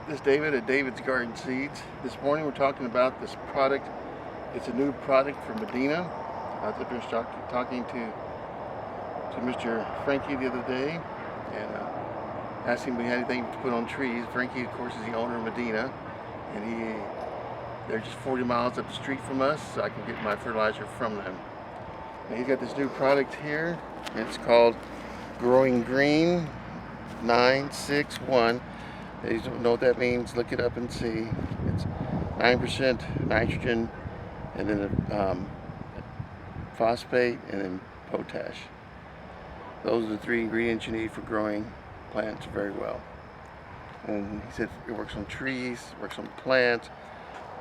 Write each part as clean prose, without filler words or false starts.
This is David at David's Garden Seeds. This morning we're talking about this product. It's a new product from Medina. I was up here talking to Mr. Frankie the other day and asked him if we had anything to put on trees. Frankie, of course, is the owner of Medina, and they're just 40 miles up the street from us, so I can get my fertilizer from them. And he's got this new product here. It's called Growing Green 961. If you don't know what that means, look it up and see. It's 9% nitrogen, and then phosphate, and then potash. Those are the three ingredients you need for growing plants very well. And he said it works on trees, works on plants,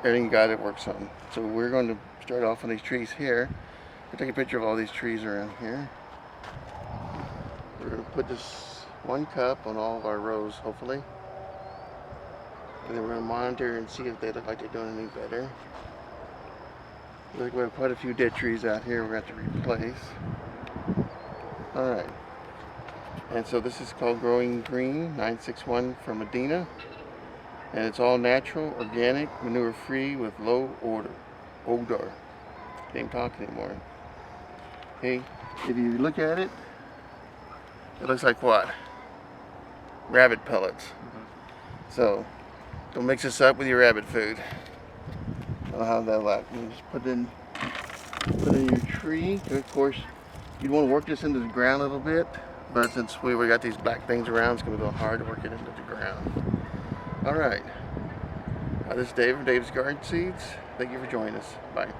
everything you got it works on. So we're going to start off on these trees here. I'll take a picture of all these trees around here. We're going to put this 1 cup on all of our rows, hopefully. And then we're going to monitor and see if they look like they're doing any better. Looks like we have quite a few dead trees out here we're going to have to replace. Alright. And so this is called Growing Green 961 from Medina. And it's all natural, organic, manure free with low odor. Can't talk anymore. Hey, if you look at it, it looks like what? Rabbit pellets. So don't mix this up with your rabbit food. I'll have that lot. You just put in your tree. Of course, you'd want to work this into the ground a little bit, but since we got these black things around, it's going to be a little hard to work it into the ground. All right. This is Dave from Dave's Garden Seeds. Thank you for joining us. Bye.